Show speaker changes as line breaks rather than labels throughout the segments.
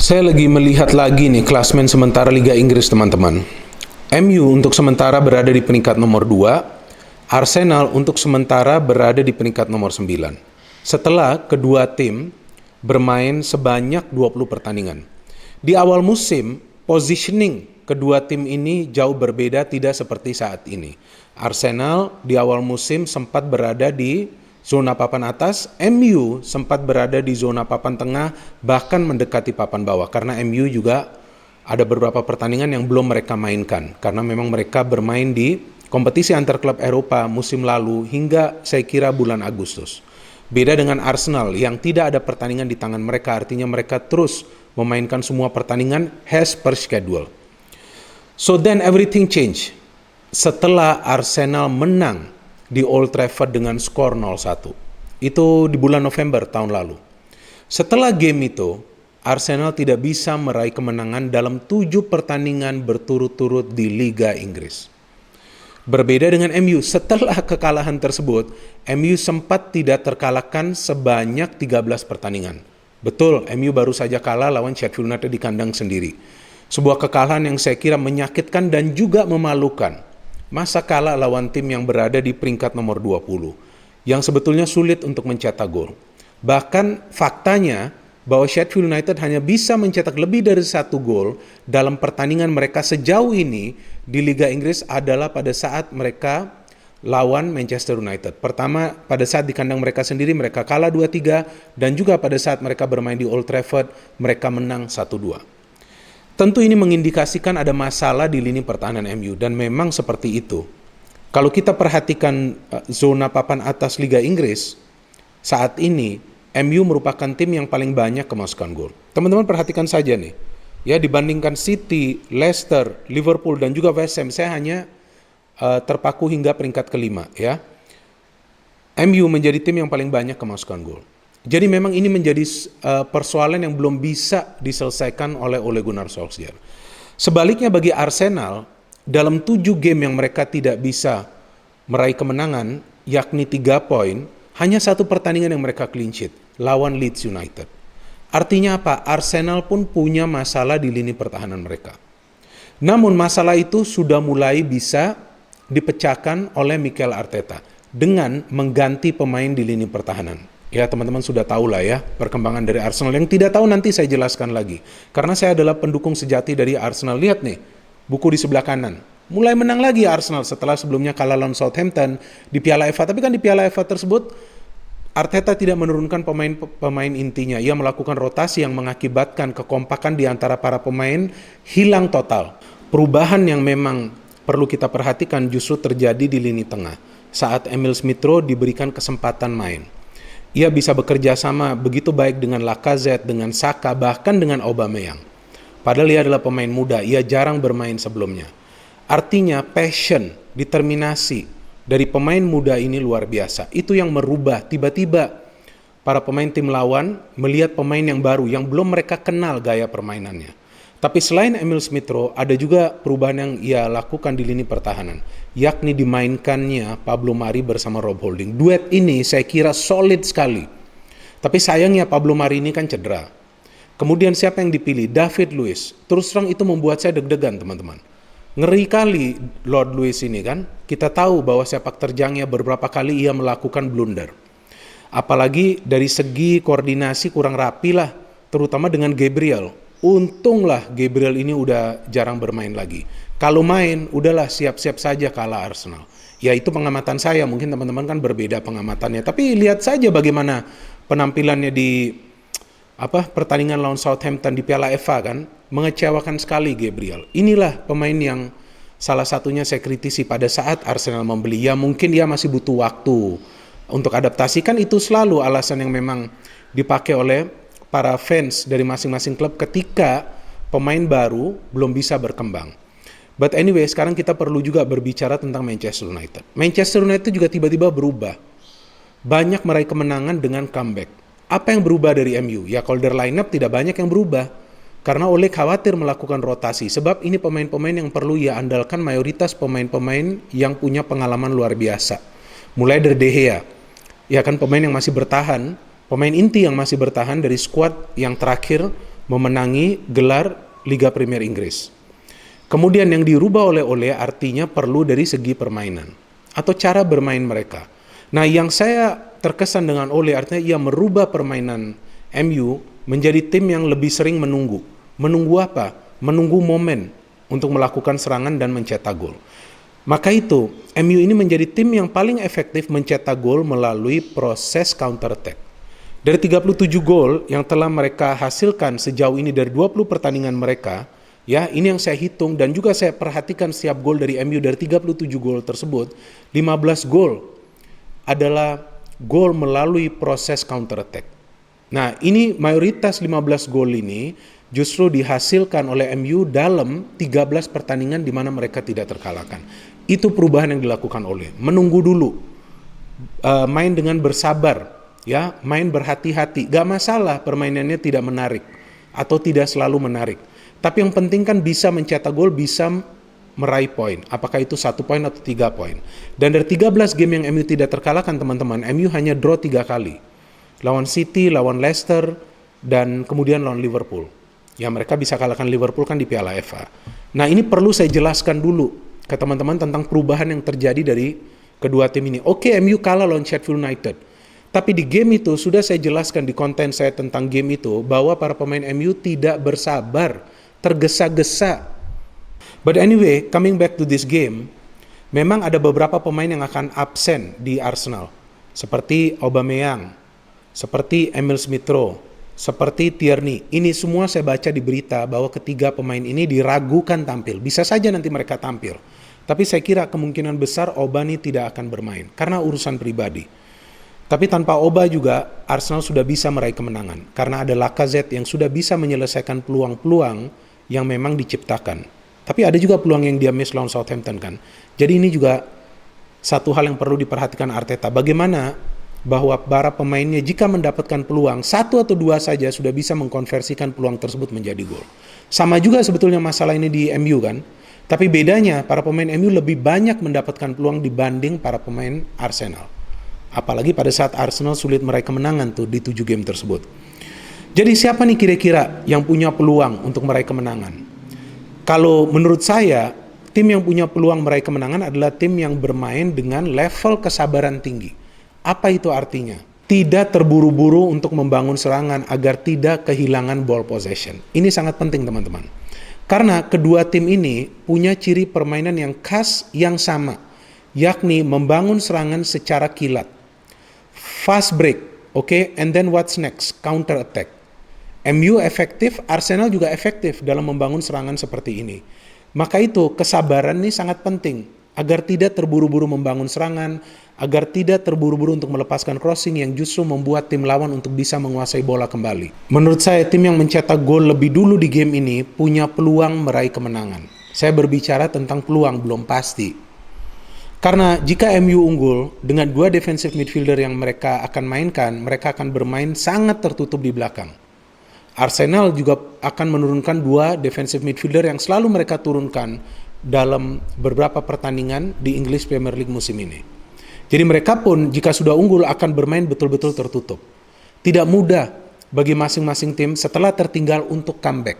Saya lagi melihat lagi nih klasemen sementara Liga Inggris, teman-teman. MU untuk sementara berada di peringkat nomor 2, Arsenal untuk sementara berada di peringkat nomor 9. Setelah kedua tim bermain sebanyak 20 pertandingan. Di awal musim, positioning kedua tim ini jauh berbeda, tidak seperti saat ini. Arsenal di awal musim sempat berada di zona papan atas, MU sempat berada di zona papan tengah, bahkan mendekati papan bawah. Karena MU juga ada beberapa pertandingan yang belum mereka mainkan. Karena memang mereka bermain di kompetisi antar klub Eropa musim lalu hingga saya kira bulan Agustus. Beda dengan Arsenal yang tidak ada pertandingan di tangan mereka, artinya mereka terus memainkan semua pertandingan as per schedule. So then everything change. Setelah Arsenal menang di Old Trafford dengan skor 0-1. Itu di bulan November tahun lalu. Setelah game itu, Arsenal tidak bisa meraih kemenangan dalam 7 pertandingan berturut-turut di Liga Inggris. Berbeda dengan MU, setelah kekalahan tersebut, MU sempat tidak terkalahkan sebanyak 13 pertandingan. Betul, MU baru saja kalah lawan Sheffield United di kandang sendiri. Sebuah kekalahan yang saya kira menyakitkan dan juga memalukan. Masa kalah lawan tim yang berada di peringkat nomor 20, yang sebetulnya sulit untuk mencetak gol. Bahkan faktanya bahwa Sheffield United hanya bisa mencetak lebih dari 1 gol dalam pertandingan mereka sejauh ini di Liga Inggris adalah pada saat mereka lawan Manchester United. Pertama, pada saat di kandang mereka sendiri mereka kalah 2-3, dan juga pada saat mereka bermain di Old Trafford mereka menang 1-2. Tentu ini mengindikasikan ada masalah di lini pertahanan MU, dan memang seperti itu. Kalau kita perhatikan zona papan atas Liga Inggris, saat ini MU merupakan tim yang paling banyak kemasukan gol. Teman-teman perhatikan saja nih, ya, dibandingkan City, Leicester, Liverpool, dan juga West Ham, saya hanya terpaku hingga peringkat kelima. Ya, MU menjadi tim yang paling banyak kemasukan gol. Jadi memang ini menjadi persoalan yang belum bisa diselesaikan oleh Ole Gunnar Solskjaer. Sebaliknya bagi Arsenal, dalam 7 game yang mereka tidak bisa meraih kemenangan, yakni 3 poin, hanya 1 pertandingan yang mereka clean sheet, lawan Leeds United. Artinya apa? Arsenal pun punya masalah di lini pertahanan mereka. Namun masalah itu sudah mulai bisa dipecahkan oleh Mikel Arteta dengan mengganti pemain di lini pertahanan. Ya, teman-teman sudah tahu lah ya perkembangan dari Arsenal. Yang tidak tahu nanti saya jelaskan lagi. Karena saya adalah pendukung sejati dari Arsenal. Lihat nih, buku di sebelah kanan. Mulai menang lagi Arsenal setelah sebelumnya kalah lawan Southampton di Piala FA. Tapi kan di Piala FA tersebut Arteta tidak menurunkan pemain intinya. Ia melakukan rotasi yang mengakibatkan kekompakan di antara para pemain hilang total. Perubahan yang memang perlu kita perhatikan justru terjadi di lini tengah. Saat Emil Smith-Rowe diberikan kesempatan main. Ia bisa bekerja sama begitu baik dengan Lacazette, dengan Saka, bahkan dengan Aubameyang. Padahal ia adalah pemain muda, ia jarang bermain sebelumnya. Artinya passion, determinasi dari pemain muda ini luar biasa. Itu yang merubah tiba-tiba para pemain tim lawan melihat pemain yang baru, yang belum mereka kenal gaya permainannya. Tapi selain Emil Smith-Rowe, ada juga perubahan yang ia lakukan di lini pertahanan, yakni dimainkannya Pablo Mari bersama Rob Holding. Duet ini saya kira solid sekali. Tapi sayangnya Pablo Mari ini kan cedera. Kemudian siapa yang dipilih? David Luiz. Terus terang itu membuat saya deg-degan, teman-teman. Ngeri kali Lord Luiz ini kan. Kita tahu bahwa sepak terjangnya beberapa kali ia melakukan blunder. Apalagi dari segi koordinasi kurang rapi lah, terutama dengan Gabriel. Untunglah Gabriel ini udah jarang bermain lagi. Kalau main, udahlah siap-siap saja kalah Arsenal. Ya itu pengamatan saya, mungkin teman-teman kan berbeda pengamatannya. Tapi lihat saja bagaimana penampilannya di pertandingan lawan Southampton di Piala FA kan. Mengecewakan sekali Gabriel. Inilah pemain yang salah satunya saya kritisi pada saat Arsenal membeli. Ya mungkin dia masih butuh waktu untuk adaptasi. Kan itu selalu alasan yang memang dipakai oleh para fans dari masing-masing klub ketika pemain baru belum bisa berkembang. But anyway, sekarang kita perlu juga berbicara tentang Manchester United. Manchester United juga tiba-tiba berubah. Banyak meraih kemenangan dengan comeback. Apa yang berubah dari MU? Ya kalau dari lineup tidak banyak yang berubah. Karena Ole khawatir melakukan rotasi. Sebab ini pemain-pemain yang perlu ia andalkan, mayoritas pemain-pemain yang punya pengalaman luar biasa. Mulai dari De Gea. Ya kan pemain yang masih bertahan. Pemain inti yang masih bertahan dari skuad yang terakhir memenangi gelar Liga Premier Inggris. Kemudian yang dirubah oleh Ole artinya perlu dari segi permainan atau cara bermain mereka. Nah, yang saya terkesan dengan Ole artinya ia merubah permainan MU menjadi tim yang lebih sering menunggu. Menunggu apa? Menunggu momen untuk melakukan serangan dan mencetak gol. Maka itu, MU ini menjadi tim yang paling efektif mencetak gol melalui proses counter attack. Dari 37 gol yang telah mereka hasilkan sejauh ini dari 20 pertandingan mereka, ya, ini yang saya hitung dan juga saya perhatikan setiap gol dari MU dari 37 gol tersebut, 15 gol adalah gol melalui proses counter attack. Nah, ini mayoritas 15 gol ini justru dihasilkan oleh MU dalam 13 pertandingan di mana mereka tidak terkalahkan. Itu perubahan yang dilakukan oleh menunggu dulu, main dengan bersabar, ya, main berhati-hati. Gak masalah permainannya tidak menarik atau tidak selalu menarik. Tapi yang penting kan bisa mencetak gol, bisa meraih poin. Apakah itu 1 poin atau 3 poin. Dan dari 13 game yang MU tidak terkalahkan teman-teman, MU hanya draw 3 kali. Lawan City, lawan Leicester, dan kemudian lawan Liverpool. Ya, mereka bisa kalahkan Liverpool kan di Piala FA. Nah, ini perlu saya jelaskan dulu ke teman-teman tentang perubahan yang terjadi dari kedua tim ini. Oke, MU kalah lawan Sheffield United. Tapi di game itu sudah saya jelaskan di konten saya tentang game itu bahwa para pemain MU tidak bersabar, tergesa-gesa. But anyway, coming back to this game, memang ada beberapa pemain yang akan absen di Arsenal. Seperti Aubameyang, seperti Emil Smith-Rowe, seperti Tierney. Ini semua saya baca di berita bahwa ketiga pemain ini diragukan tampil. Bisa saja nanti mereka tampil. Tapi saya kira kemungkinan besar Oba ini tidak akan bermain karena urusan pribadi. Tapi tanpa Oba juga Arsenal sudah bisa meraih kemenangan karena ada Lacazette yang sudah bisa menyelesaikan peluang-peluang yang memang diciptakan. Tapi ada juga peluang yang dia miss lawan Southampton kan. Jadi ini juga satu hal yang perlu diperhatikan Arteta. Bagaimana bahwa para pemainnya jika mendapatkan peluang 1 atau 2 saja sudah bisa mengkonversikan peluang tersebut menjadi gol. Sama juga sebetulnya masalah ini di MU kan. Tapi bedanya para pemain MU lebih banyak mendapatkan peluang dibanding para pemain Arsenal. Apalagi pada saat Arsenal sulit meraih kemenangan tuh di 7 game tersebut. Jadi siapa nih kira-kira yang punya peluang untuk meraih kemenangan? Kalau menurut saya, tim yang punya peluang meraih kemenangan adalah tim yang bermain dengan level kesabaran tinggi. Apa itu artinya? Tidak terburu-buru untuk membangun serangan agar tidak kehilangan ball possession. Ini sangat penting teman-teman. Karena kedua tim ini punya ciri permainan yang khas yang sama, yakni membangun serangan secara kilat. Fast break, okay? And then what's next? Counter attack. MU efektif, Arsenal juga efektif dalam membangun serangan seperti ini. Maka itu kesabaran ini sangat penting agar tidak terburu-buru membangun serangan, agar tidak terburu-buru untuk melepaskan crossing yang justru membuat tim lawan untuk bisa menguasai bola kembali. Menurut saya tim yang mencetak gol lebih dulu di game ini punya peluang meraih kemenangan. Saya berbicara tentang peluang, belum pasti. Karena jika MU unggul dengan 2 defensive midfielder yang mereka akan mainkan, mereka akan bermain sangat tertutup di belakang. Arsenal juga akan menurunkan 2 defensive midfielder yang selalu mereka turunkan dalam beberapa pertandingan di English Premier League musim ini. Jadi mereka pun jika sudah unggul akan bermain betul-betul tertutup. Tidak mudah bagi masing-masing tim setelah tertinggal untuk comeback.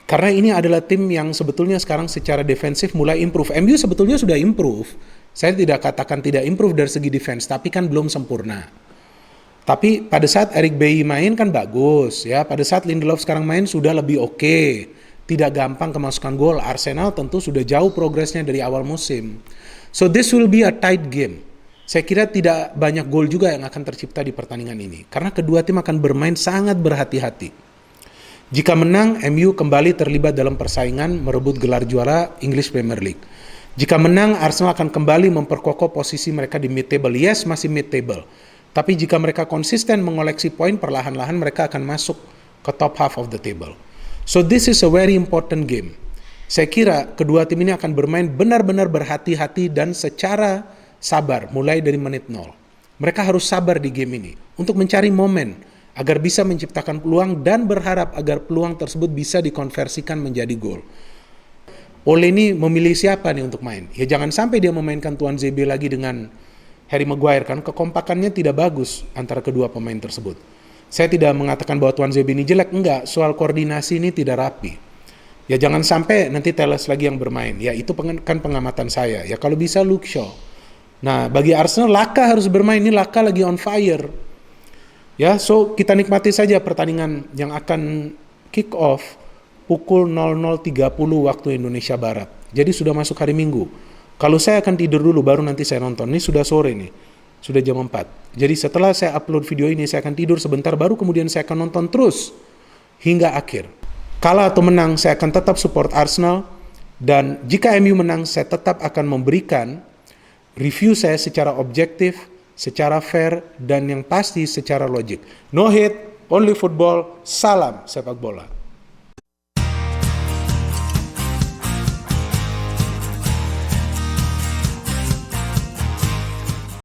Karena ini adalah tim yang sebetulnya sekarang secara defensif mulai improve. MU sebetulnya sudah improve. Saya tidak katakan tidak improve dari segi defense, tapi kan belum sempurna. Tapi pada saat Eric Bailly main kan bagus, ya. Pada saat Lindelof sekarang main sudah lebih oke. Tidak gampang kemasukan gol. Arsenal tentu sudah jauh progresnya dari awal musim. So this will be a tight game. Saya kira tidak banyak gol juga yang akan tercipta di pertandingan ini. Karena kedua tim akan bermain sangat berhati-hati. Jika menang, MU kembali terlibat dalam persaingan merebut gelar juara English Premier League. Jika menang, Arsenal akan kembali memperkokoh posisi mereka di mid-table. Yes, masih mid-table. Tapi jika mereka konsisten mengoleksi poin, perlahan-lahan mereka akan masuk ke top half of the table. So this is a very important game. Saya kira kedua tim ini akan bermain benar-benar berhati-hati dan secara sabar mulai dari menit 0. Mereka harus sabar di game ini untuk mencari momen agar bisa menciptakan peluang dan berharap agar peluang tersebut bisa dikonversikan menjadi gol. Ole ini memilih siapa nih untuk main? Ya jangan sampai dia memainkan Tuan ZB lagi dengan Harry Maguire kan kekompakannya tidak bagus antara kedua pemain tersebut. Saya tidak mengatakan bahwa Tuan Zebi ini jelek, enggak. Soal koordinasi ini tidak rapi. Ya jangan sampai nanti Telles lagi yang bermain. Ya itu kan pengamatan saya. Ya kalau bisa Luke Shaw. Nah bagi Arsenal Laka harus bermain. Ini Laka lagi on fire. Ya so kita nikmati saja pertandingan yang akan kick off pukul 00.30 waktu Indonesia Barat. Jadi sudah masuk hari Minggu. Kalau saya akan tidur dulu baru nanti saya nonton. Ini sudah sore nih. Sudah jam 4. Jadi setelah saya upload video ini saya akan tidur sebentar baru kemudian saya akan nonton terus hingga akhir. Kalah atau menang saya akan tetap support Arsenal dan jika MU menang saya tetap akan memberikan review saya secara objektif, secara fair dan yang pasti secara logik. No hate, only football, salam sepak bola.